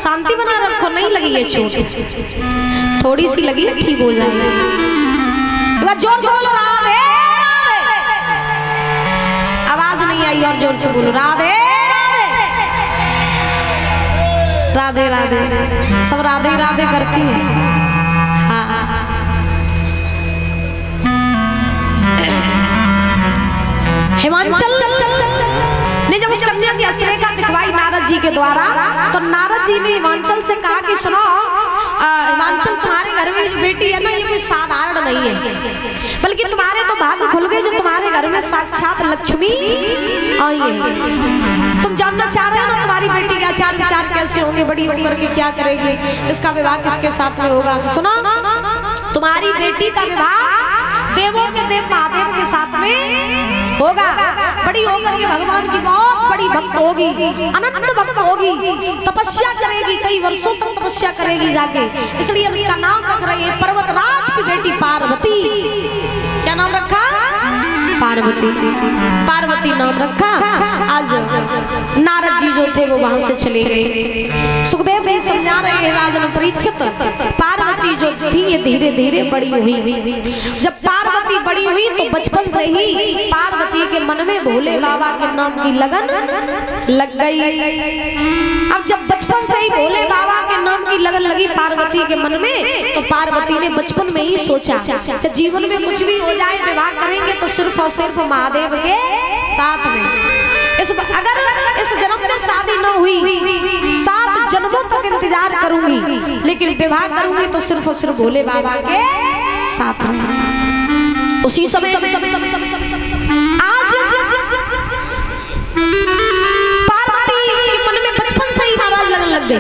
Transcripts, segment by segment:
शांति बना रखो, नहीं लगी ये चोट, थोड़ी सी लगी ठीक हो जाएगी। जोर से बोलो राधे राधे, आवाज नहीं आई और जोर से बोलो राधे राधे राधे राधे। सब राधे राधे करती है। हाँ हिमांचल ने जब उस कन्या की हस्तरेखा दिखवाई नारद जी के द्वारा, तो नारद जी ने हिमांचल से कहा कि सुनो हिमांचल, तुम्हारे घर में जो बेटी है ना, ये कोई साधारण नहीं है, बल्कि तुम्हारे तो भाग्य खुल गए जो तुम्हारे घर में साक्षात लक्ष्मी आई है। तुम जानना चाह रहे हो ना तुम्हारी बेटी के आचार विचार कैसे होंगे, बड़ी होकर के क्या करेगी, इसका विवाह किसके साथ में होगा। तो सुनो, तुम्हारी बेटी का विवाह देवों के देव महादेव के साथ में होगा। बड़ी होकर के भगवान की बहुत बड़ी भक्त होगी, अनंत भक्त होगी, तपस्या करेगी, कई वर्षों तक तपस्या करेगी जाके। इसलिए हम इसका नाम रख रहे हैं पर्वतराज की बेटी पार्वती। क्या नाम रखा? पार्वती। पार्वती नाम रखा। आज नारद जी जो थे वो वहां से चले गए। सुखदेव जी समझा रहे हैं राजन परीक्षित, पार्वती जो थी ये धीरे धीरे बड़ी हुई। जब पार्वती बड़ी हुई तो बचपन से ही पार्वती के मन में भोले बाबा के नाम की लगन लग गई। अब जब बचपन से ही भोले बाबा के नाम की लगन लगी पार्वती के मन में, तो पार्वती ने बचपन में ही सोचा कि जीवन में कुछ भी हो जाए, विवाह करेंगे तो सिर्फ और सिर्फ महादेव के साथ में। अगर इस जन्म में शादी न हुई, 7 जन्मों तक इंतजार करूंगी, लेकिन विवाह करूंगी तो सिर्फ और सिर्फ भोले बाबा के साथ में। उसी समय आज पार्वती के मन में बचपन से ही महाराज लगन लग गई।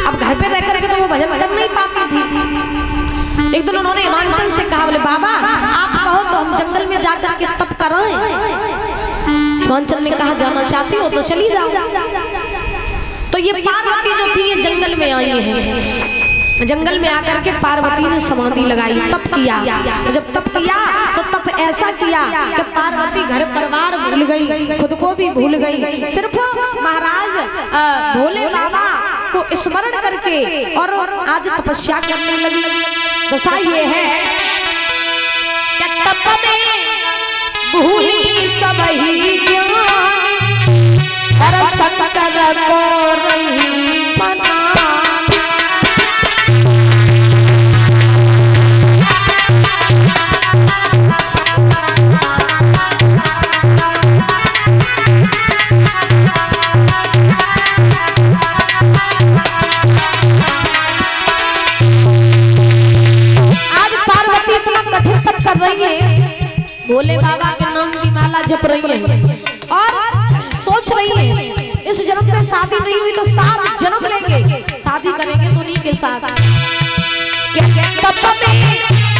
अब घर पे रह करके तो वो भजन कर नहीं पाती थी। एक दिन उन्होंने हिमांचल से कहा, बोले बाबा आप कहो तो हम जंगल में जाकर के तप कराएं। हिमांचल ने कहा जाना चाहती हो तो चली जाओ। तो ये पार्वती जो थी ये जंगल में आई है। जंगल में आकर के पार्वती ने समाधि लगाई, तप किया। जब तप किया तो तप ऐसा किया कि पार्वती घर परिवार भूल गई, खुद को भी भूल गई, सिर्फ महाराज भोले बाबा को स्मरण करके और आज तपस्या करने लगी। दशा ये है कि तप में भूली सब ही ज्ञान, और शक्कर को रही बना। भोले बाबा के नाम की माला जप रही है और सोच रही है इस जन्म में शादी नहीं हुई तो 7 जन्म लेंगे, शादी करेंगे तो उन्हीं के साथ। तप में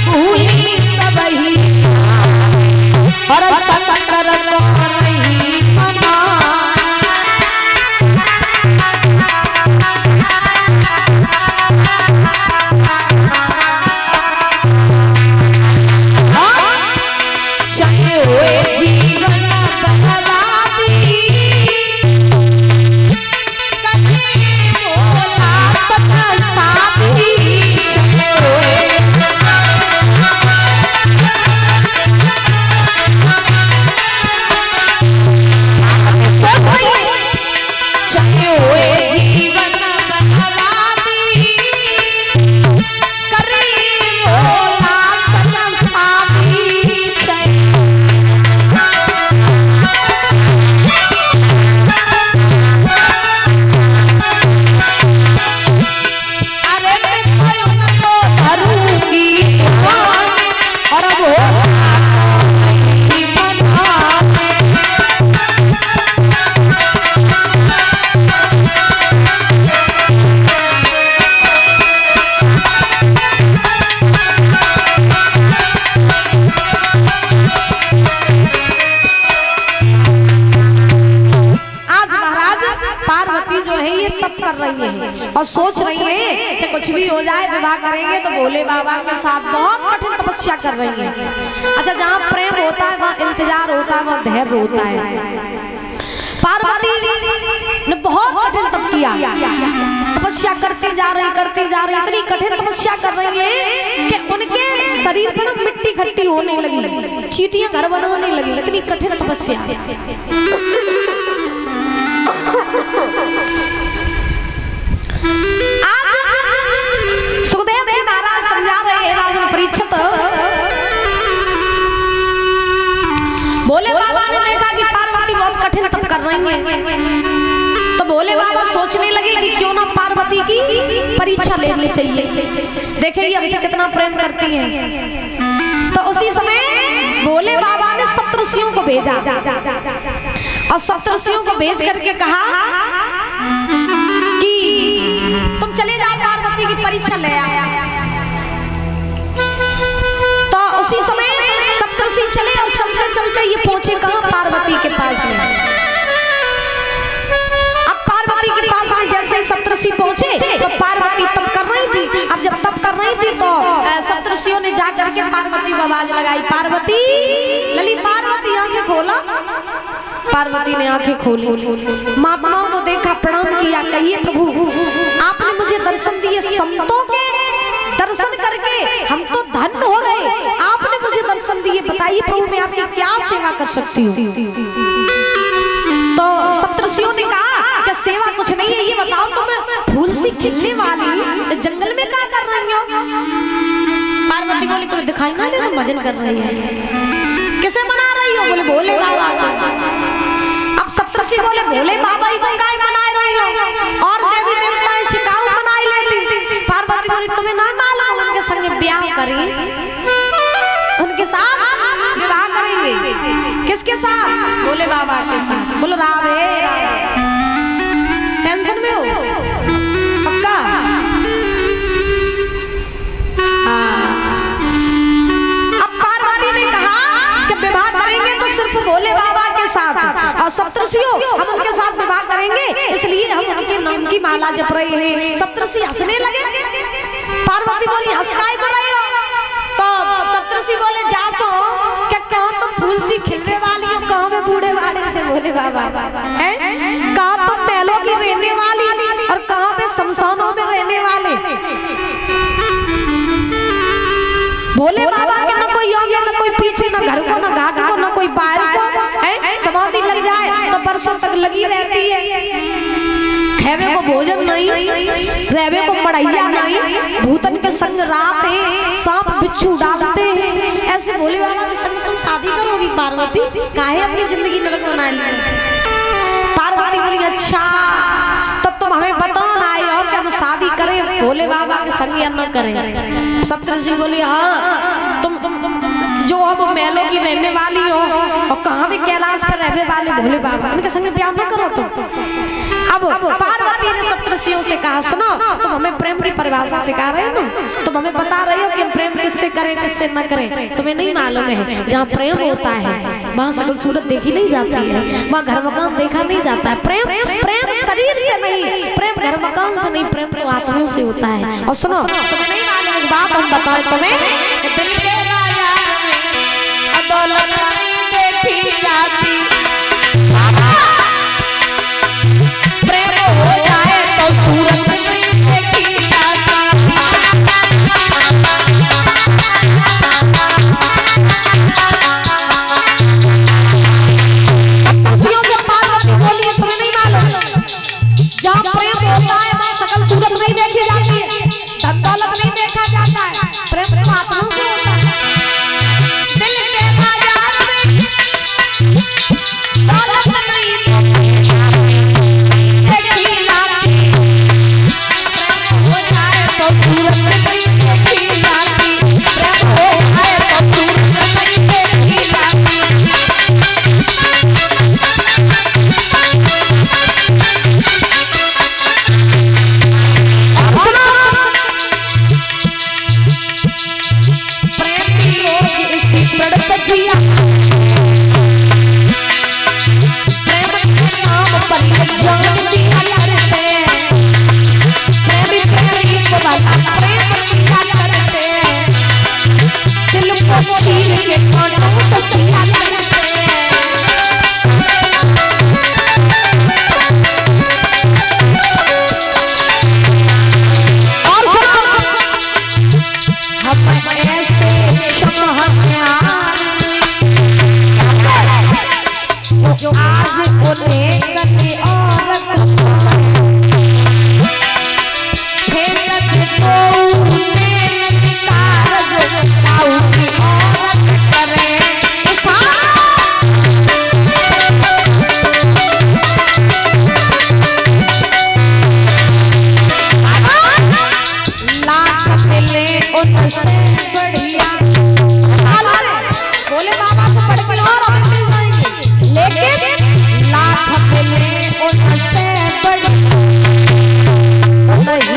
भूली सब ही और शक्कर को नहीं बना। और सोच रही है कि कुछ भी हो जाए विवाह करेंगे तो भोले बाबा के साथ। बहुत कठिन तपस्या कर रही है। अच्छा, जहाँ प्रेम होता है वहाँ इंतजार होता है, वहाँ धैर्य होता है। पार्वती ने बहुत कठिन तप किया। रही, इतनी कठिन तपस्या कर रही है कि उनके शरीर पर ना मिट्टी खट्टी होने लगी, चींटियां घर बनाने लगी, इतनी कठिन तपस्या। आज सुखदेव जी महाराज समझा रहे हैं राजन परीक्षित। भोले बाबा ने देखा कि पार्वती बहुत कठिन तप कर रही है, तो भोले बाबा सोचने लगे कि क्यों ना पार्वती की परीक्षा लेनी चाहिए, देखिए ये हमसे कितना प्रेम करती हैं। तो उसी समय भोले बाबा ने सप्तऋषियों को भेजा और सप्तऋषियों को भेज करके कहा कि तुम चले जाओ पार्वती की परीक्षा ले आओ। तो उसी समय सप्तऋषि चले और चलते चलते ये पहुंचे कहां, पार्वती के पास में। अब पार्वती के पास में जैसे सप्तऋषि पहुंचे तो पार्वती तप कर रही थी। अब जब तप कर रही थी तो सप्तऋषियों ने जाकर के पार्वती को आवाज लगाई, पार्वती, लली पार्वती आंखें खोला। पार्वती ने आंखें खोली, महात्माओं को देखा, प्रणाम किया, कहिए प्रभु आपने मुझे दर्शन दिए, संतों के दर्शन करके हम तो धन्य हो गए, आपने मुझे दर्शन दिए, बताइए प्रभु मैं आपकी क्या सेवा कर सकती हूँ। तो सप्तऋषियों ने कहा कि सेवा कुछ नहीं है, ये बताओ तुम फूल सी खिलने वाली जंगल में क्या कर रही हो। पार्वती बोली तुम्हें दिखाई ना दे, तुम भजन कर रही है। किसे मना रही हो? बोले भोले बाबा को। अब सप्तऋषि बोले भोले बाबा ही तुम काय मना रही हो, और देवी देवताएं छिकाऊ मनाई लेती। पार्वती बोली तुम्हें ना मालूम उनके संग ब्याह करी, उनके साथ विवाह करेंगे। किसके साथ? भोले बाबा के साथ। बोलो राधे राधे। टेंशन में हो पक्का? अब पार्वती ने कहा कि विवाह करेंगे तो सिर्फ भोले बाबा के साथ, और सप्तऋषियों हम उनके साथ विवाह करेंगे, इसलिए हम उनके नाम की माला जप रहे हैं। सप्तऋषि हंसने लगे। पार्वती बोली हंस काहे को रहे हो? तो सप्तऋषि बोले जासो क्या कहो तुम फूल सी खिलने वाली हो, कहो मैं बूढ़े वाड़े से भोले बाबा है, कहो तुम महलों की रहने वाली और कहो मैं शमशानों में रहने वाले। भोले बाबा के न कोई आगे न कोई पीछे, न घर को न घाट को न कोई बाहर को है। समाधि लग जाए तो बरसों तक लगी रहती है, खेवे को भोजन नहीं, रहवे को मड़ैया नहीं, भूतन के संग रात है, सांप बिच्छू डालते हैं। ऐसे भोले बाबा के संग तुम शादी करोगी पार्वती? काहे अपनी जिंदगी नरक बना ली? पार्वती बोली अच्छा तो तुम हमें बताना आए हो कि हम शादी करें भोले बाबा के संग या न करें? सप्तऋषि बोली हाँ तुम जो हम महलों की रहने वाली हो और कहाँ भी कैलाश पर रहने वाले भोले बाबा, उनके संग ब्याह न करो तुम। अब पार्वती ने सप्तऋषियों से कहा सुनो तुम हमें प्रेम की परिभाषा सिखा रहे हो ना, तुम हमें बता रहे हो कि हम प्रेम किससे करें किससे न करें। तुम्हें नहीं मालूम है जहाँ प्रेम होता है वहाँ सकल सूरत देखी नहीं जाती है, वहाँ घर मकान देखा नहीं जाता है। प्रेम शरीर से नहीं, प्रेम घर मकान से नहीं, प्रेम तो आत्मा से होता है। और सुनो तुम्हें नहीं मालूम एक बात हम बताएं तुम्हें, दिल के बाजार में दौलत देखी जाती, प्रेम हो जाए तो सूरत देखी जाती। सप्तऋषियों से पार्वती बोली तुम्हें नहीं मालूम जहाँ प्रेम होता है वहाँ सकल सूरत नहीं देखी जाती है, धन दौलत नहीं देखा जाता है, प्रेम तो आत्मा से होता है। दिल के बाजार में दौलत नहीं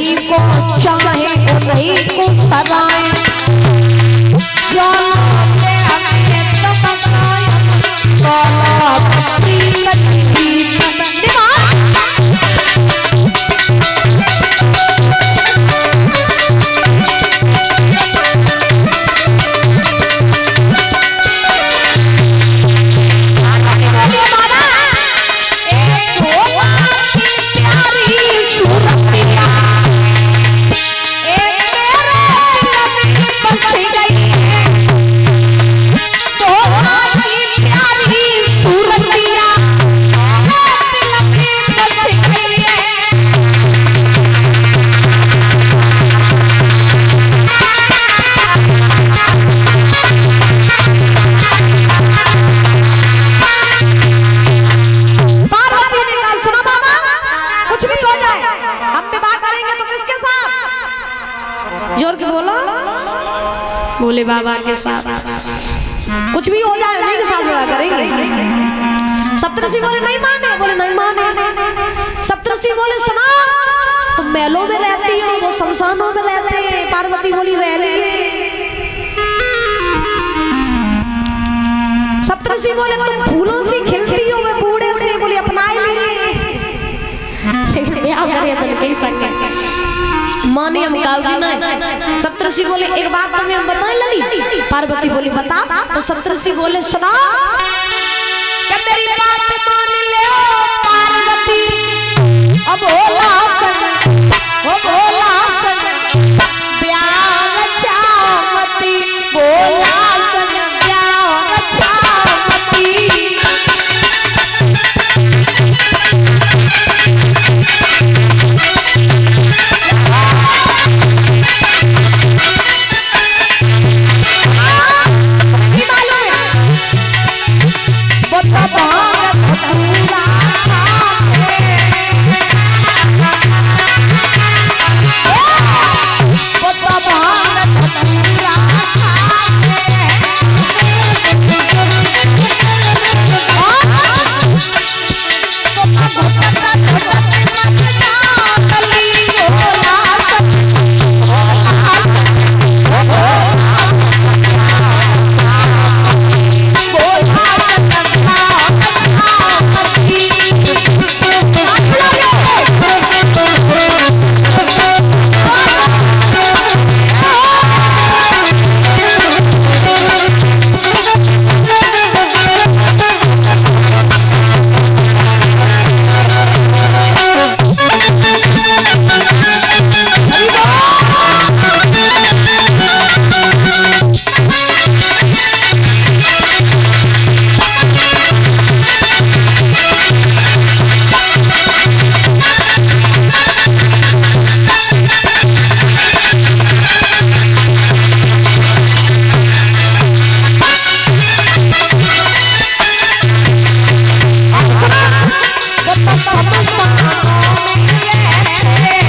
उन्हीं को चाहे उन्हीं को सराय जो भोले बाबा के साथ कुछ भी हो जाए उन्हीं के साथ विवाह करेंगे। सप्तऋषि बोले नहीं माने, बोले नहीं माने। सप्तऋषि बोले सुना तुम महलों में रहती हो, वो शमशानों में रहते हैं। पार्वती बोली रह लिए। सप्तऋषि बोले तुम फूलों से खिलती हो, मैं बूढ़े से बोली अपनाए लिए। ब्याह करे तो कई संगे माने हम काउगी नहीं। सप्तऋषि बोले एक बात तुम्हें हम बताएं लली। पार्वती बोली बता। तो सप्तऋषि बोले सुना कि मेरी बात मान ले पार्वती। अब भोला प्यार चावती, भोला प्यार चावती। सब सानों में